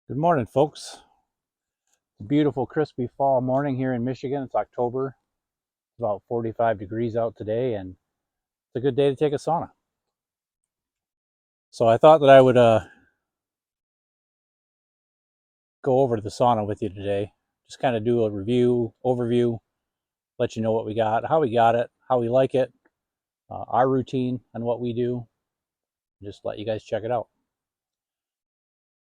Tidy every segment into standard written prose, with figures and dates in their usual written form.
Good morning, folks. It's a beautiful, crispy fall morning here in Michigan. It's October. It's about 45 degrees out today, and it's a good day to take a sauna. So I thought that I would go over to the sauna with you today. Just kind of do a review, overview, let you know what we got, how we got it, how we like it, our routine, and what we do. Just let you guys check it out.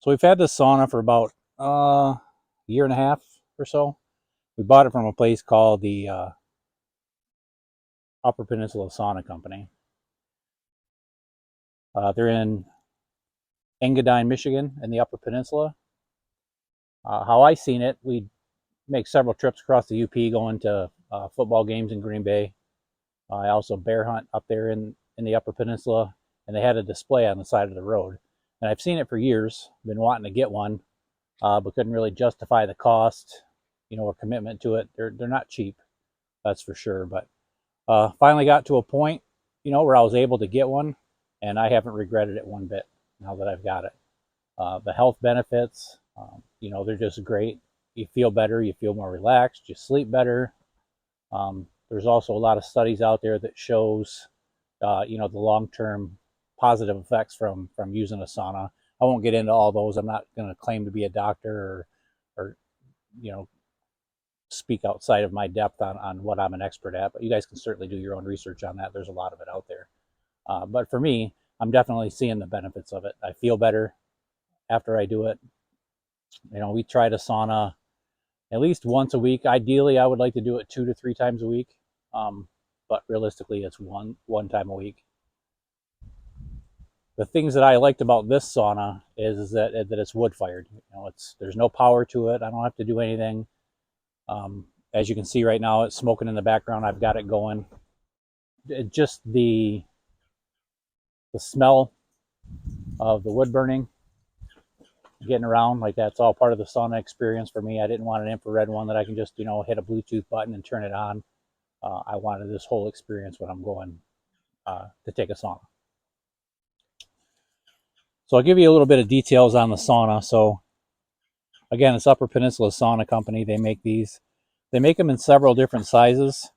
So we've had this sauna for about a year and a half or so. We bought it from a place called the Upper Peninsula Sauna Company. They're in Engadine, Michigan, in the Upper Peninsula. How I seen it, we make several trips across the UP going to football games in Green Bay. I also bear hunt up there in the Upper Peninsula, and they had a display on the side of the road. And I've seen it for years, been wanting to get one, but couldn't really justify the cost, or commitment to it. They're not cheap, that's for sure. But finally got to a point, where I was able to get one, and I haven't regretted it one bit now that I've got it. The health benefits, they're just great. You feel better, you feel more relaxed, you sleep better. There's also a lot of studies out there that shows, the long-term positive effects from using a sauna. I won't get into all those. I'm not going to claim to be a doctor or speak outside of my depth on what I'm an expert at, but you guys can certainly do your own research on that. There's a lot of it out there. But for me, I'm definitely seeing the benefits of it. I feel better after I do it. We try to sauna at least once a week. Ideally, I would like to do it 2 to 3 times a week, but realistically, it's one time a week. The things that I liked about this sauna is that it's wood fired. There's no power to it. I don't have to do anything. As you can see right now, it's smoking in the background. I've got it going. Just the smell of the wood burning, getting around, like that's all part of the sauna experience for me. I didn't want an infrared one that I can just hit a Bluetooth button and turn it on. I wanted this whole experience when I'm going to take a sauna. So I'll give you a little bit of details on the sauna. So again, it's Upper Peninsula Sauna Company. They make these. They make them in several different sizes.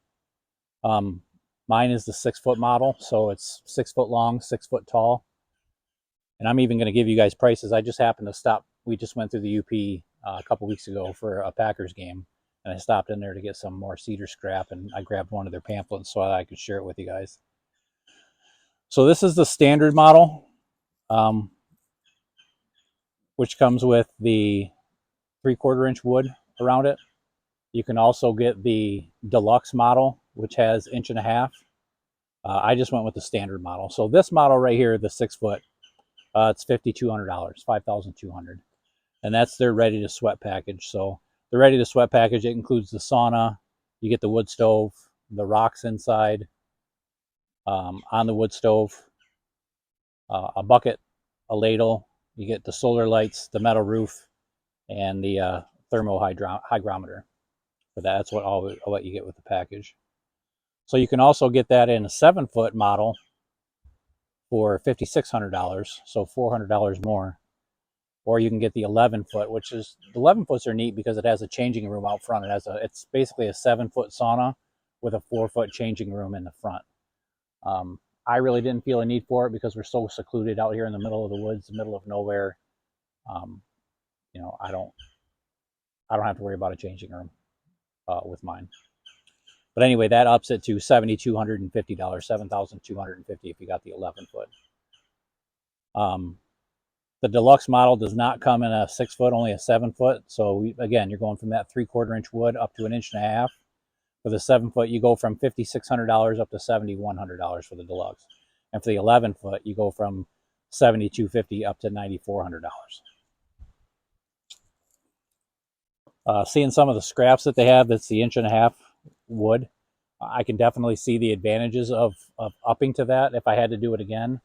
Mine is the 6-foot model, so it's 6 foot long, 6 foot tall. And I'm even going to give you guys prices. I just happened to stop. We just went through the UP a couple weeks ago for a Packers game, and I stopped in there to get some more cedar scrap, and I grabbed one of their pamphlets so I could share it with you guys. So this is the standard model, which comes with the 3/4 inch wood around it. You can also get the deluxe model, which has 1.5 inches. I just went with the standard model. So this model right here, the 6 foot, it's $5,200, $5,200, and that's their ready to sweat package. So the ready to sweat package, it includes the sauna. You get the wood stove, the rocks inside on the wood stove, a bucket, a ladle. You get the solar lights, the metal roof, and the thermo hygrometer. For that, that's what you get with the package. So you can also get that in a 7-foot model for $5,600, so $400 more. Or you can get the 11-foot, which is, the 11-foots are neat because it has a changing room out front. It's basically a 7-foot sauna with a 4-foot changing room in the front. I really didn't feel a need for it because we're so secluded out here in the middle of the woods, the middle of nowhere. I don't have to worry about a changing room with mine. But anyway, that ups it to $7,250, $7,250 if you got the 11-foot. The deluxe model does not come in a 6 foot, only a 7 foot. So again, you're going from that 3/4 inch wood up to 1.5 inches. For the 7 foot, you go from $5,600 up to $7,100 for the deluxe. And for the 11-foot, you go from $7,250 up to $9,400. Seeing some of the scraps that they have, that's the 1.5 inch wood, I can definitely see the advantages of upping to that. If I had to do it again,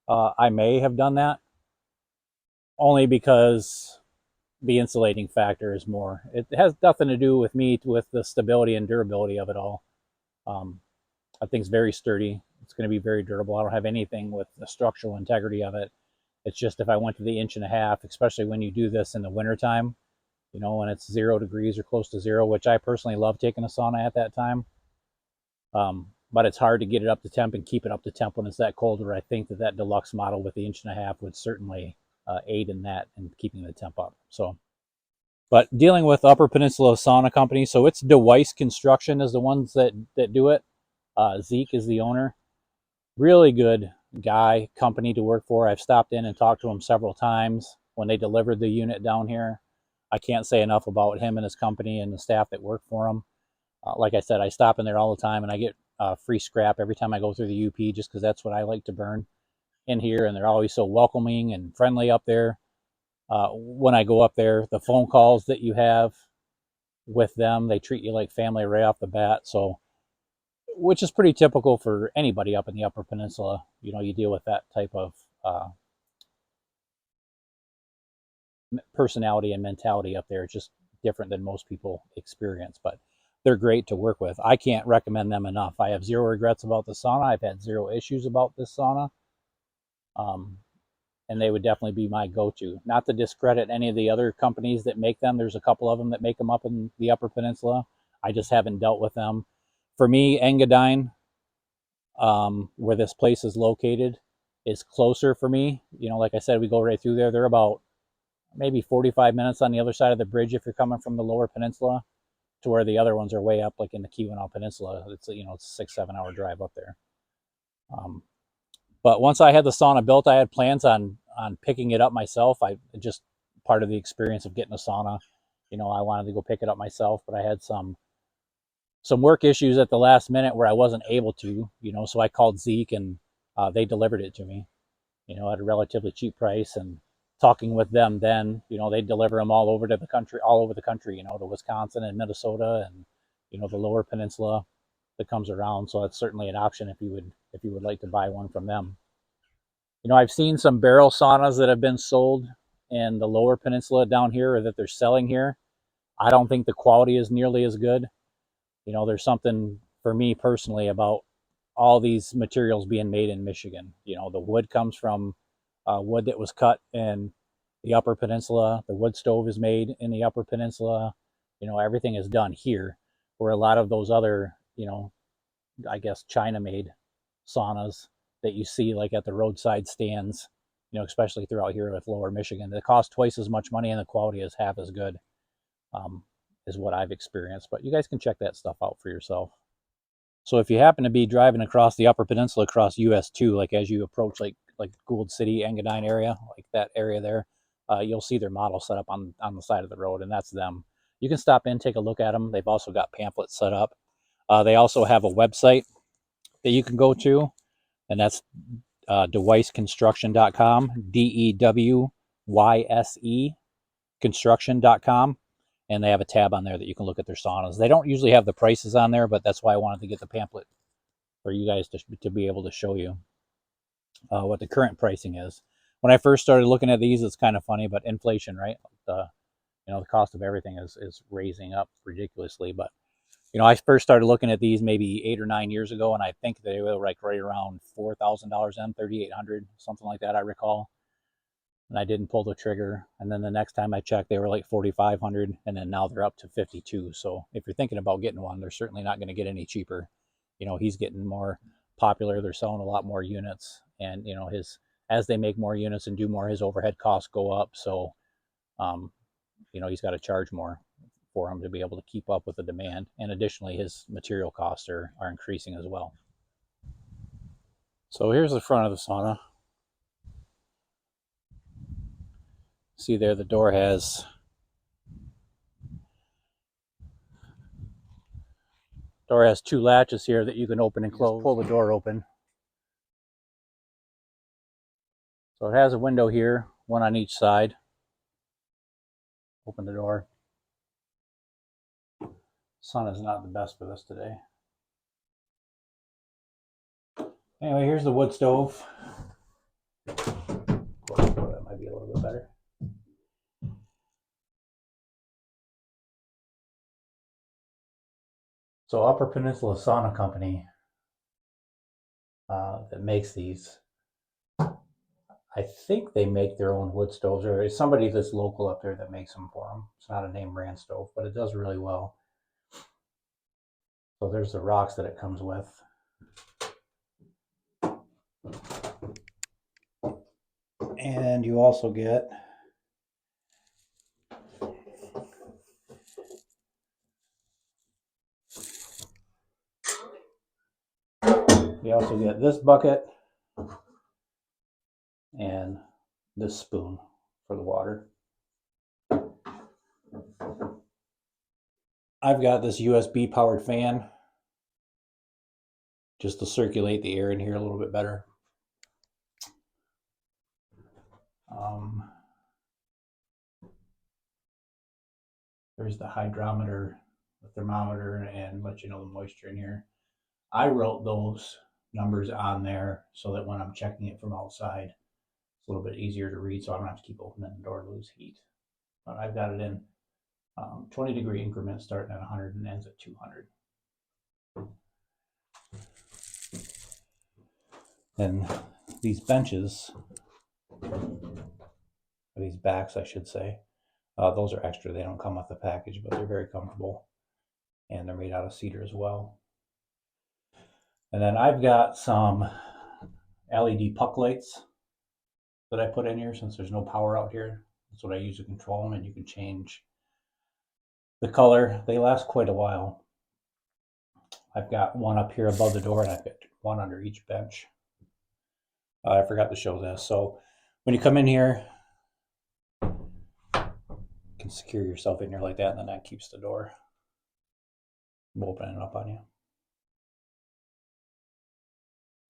I may have done that, only because the insulating factor is more. It has nothing to do with me, with the stability and durability of it all. I think it's very sturdy. It's going to be very durable. I don't have anything with the structural integrity of it. It's just if I went to the 1.5 inch, especially when you do this in the wintertime, when it's 0 degrees or close to zero, which I personally love taking a sauna at that time. But it's hard to get it up to temp and keep it up to temp when it's that cold, where I think that deluxe model with the 1.5 inch would certainly aid in that and keeping the temp up. So, but dealing with Upper Peninsula Sauna Company, so it's Device Construction is the ones that do it. Zeke is the owner. Really good guy, company to work for. I've stopped in and talked to him several times when they delivered the unit down here. I can't say enough about him and his company and the staff that work for him. Like I said, I stop in there all the time, and I get free scrap every time I go through the UP, just because that's what I like to burn in here. And they're always so welcoming and friendly up there. When I go up there, the phone calls that you have with them, they treat you like family right off the bat. So, which is pretty typical for anybody up in the Upper Peninsula. You deal with that type of personality and mentality up there. It's just different than most people experience, but they're great to work with. I can't recommend them enough. I have zero regrets about the sauna. I've had zero issues about this sauna. And they would definitely be my go-to. Not to discredit any of the other companies that make them. There's a couple of them that make them up in the Upper Peninsula. I just haven't dealt with them. For me, Engadine, where this place is located, is closer for me. Like I said, we go right through there. They're about maybe 45 minutes on the other side of the bridge if you're coming from the Lower Peninsula, to where the other ones are way up, like in the Keweenaw Peninsula. It's it's a 6-7 hour drive up there. But once I had the sauna built, I had plans on picking it up myself. I just part of the experience of getting a sauna. I wanted to go pick it up myself, but I had some work issues at the last minute where I wasn't able to. So I called Zeke, and they delivered it to me. At a relatively cheap price. And talking with them, then they deliver them all over the country, to Wisconsin and Minnesota, and the Lower Peninsula that comes around. So that's certainly an option if you would like to buy one from them. I've seen some barrel saunas that have been sold in the Lower Peninsula down here, or that they're selling here. I don't think the quality is nearly as good. There's something for me personally about all these materials being made in Michigan. The wood comes from wood that was cut in the Upper Peninsula. The wood stove is made in the Upper Peninsula. Everything is done here, where a lot of those other, I guess, China-made saunas that you see like at the roadside stands, especially throughout here with Lower Michigan, they cost twice as much money and the quality is half as good, is what I've experienced. But you guys can check that stuff out for yourself. So if you happen to be driving across the Upper Peninsula, across US 2, like as you approach like Gould City, Engadine area, like that area there, you'll see their model set up on the side of the road, and that's them. You can stop in, take a look at them. They've also got pamphlets set up. They also have a website that you can go to, and that's dewiseconstruction.com, DEWYSE construction.com. And they have a tab on there that you can look at their saunas. They don't usually have the prices on there, but that's why I wanted to get the pamphlet for you guys to be able to show you what the current pricing is. When I first started looking at these, it's kind of funny, but inflation, right? The cost of everything is raising up ridiculously. But I first started looking at these maybe 8 or 9 years ago, and I think they were like right around $4,000, $3,800, something like that, I recall. And I didn't pull the trigger. And then the next time I checked, they were like 4,500, and then now they're up to 52. So if you're thinking about getting one, they're certainly not going to get any cheaper. He's getting more popular. They're selling a lot more units, and as they make more units and do more, his overhead costs go up. So, he's got to charge more for him to be able to keep up with the demand. And additionally, his material costs are increasing as well. So here's the front of the sauna. See there, the door has two latches here that you can open and close. Just pull the door open. So it has a window here, one on each side. Open the door. Sun is not the best for this today. Anyway, here's the wood stove. That might be a little bit better. So Upper Peninsula Sauna Company that makes these. I think they make their own wood stoves, or it's somebody that's local up there that makes them for them. It's not a name brand stove, but it does really well. So there's the rocks that it comes with. And you also get this bucket and this spoon for the water. I've got this USB powered fan just to circulate the air in here a little bit better. There's the hydrometer, the thermometer, and let you know the moisture in here. I wrote those numbers on there so that when I'm checking it from outside, it's a little bit easier to read, so I don't have to keep opening the door to lose heat. But I've got it in 20-degree increments starting at 100 and ends at 200. And these benches, these backs, I should say, those are extra. They don't come with the package, but they're very comfortable. And they're made out of cedar as well. And then I've got some LED puck lights that I put in here since there's no power out here. That's what I use to control them, and you can change the color. They last quite a while. I've got one up here above the door, and I've got one under each bench. I forgot to show this. So when you come in here, you can secure yourself in here like that, and then that keeps the door from opening up on you.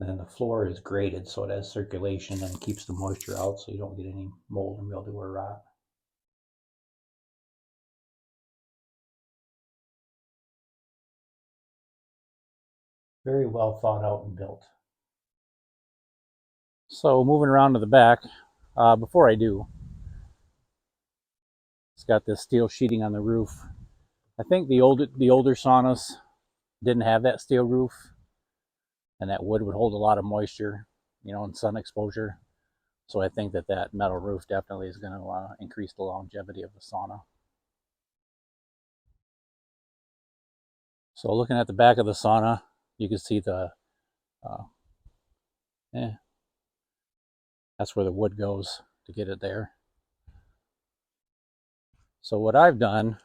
And then the floor is graded, so it has circulation and keeps the moisture out, so you don't get any mold and mildew or rot. Very well thought out and built. So moving around to the back, before I do, it's got this steel sheeting on the roof. I think the older saunas didn't have that steel roof, and that wood would hold a lot of moisture, and sun exposure. So I think that metal roof definitely is going to increase the longevity of the sauna. So looking at the back of the sauna, you can see that's where the wood goes to get it there. So what I've done,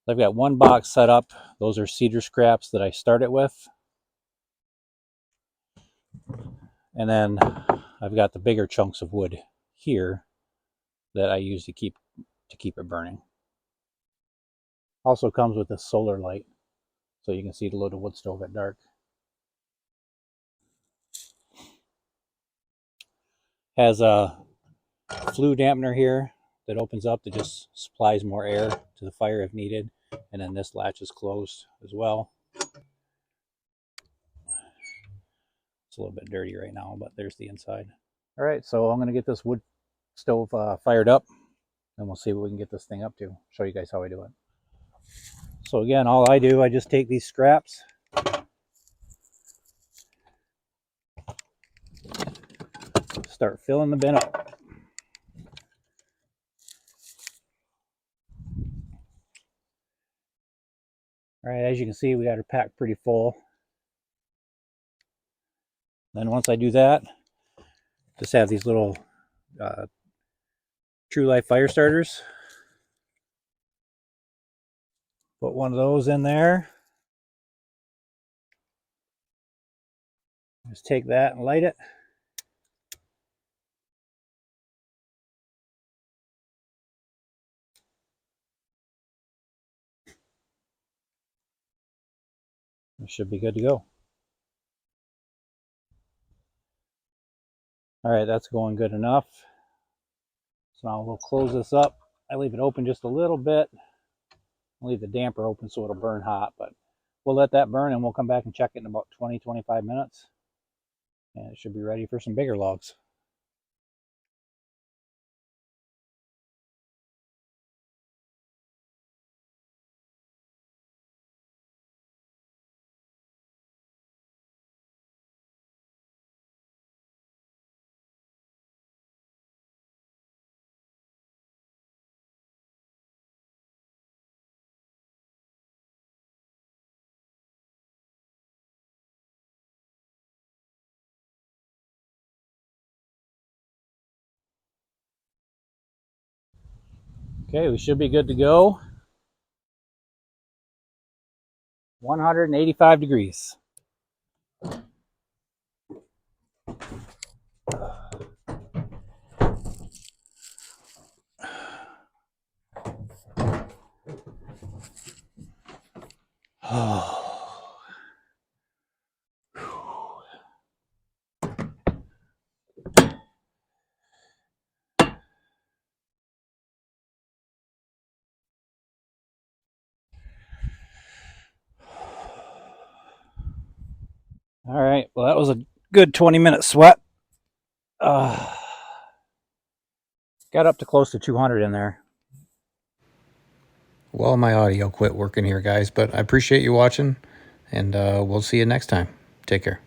I've got one box set up. Those are cedar scraps that I started with. And then I've got the bigger chunks of wood here that I use to keep it burning. Also comes with a solar light, so you can see the load of wood stove at dark. Has a flue dampener here that opens up that just supplies more air to the fire if needed. And then this latch is closed as well. It's a little bit dirty right now, but there's the inside. All right, so I'm going to get this wood stove fired up, and we'll see what we can get this thing up to. Show you guys how I do it. So again, all I do, I just take these scraps, start filling the bin up. All right, as you can see, we got her packed pretty full. Then once I do that, just have these little True Life fire starters. Put one of those in there. Just take that and light it. It should be good to go. All right, that's going good enough. So now we'll close this up. I leave it open just a little bit. I'll leave the damper open so it'll burn hot, but we'll let that burn and we'll come back and check it in about 20-25 minutes. And it should be ready for some bigger logs. Okay, we should be good to go. 185 degrees. All right, well, that was a good 20-minute sweat. Got up to close to 200 in there. Well, my audio quit working here, guys, but I appreciate you watching, and we'll see you next time. Take care.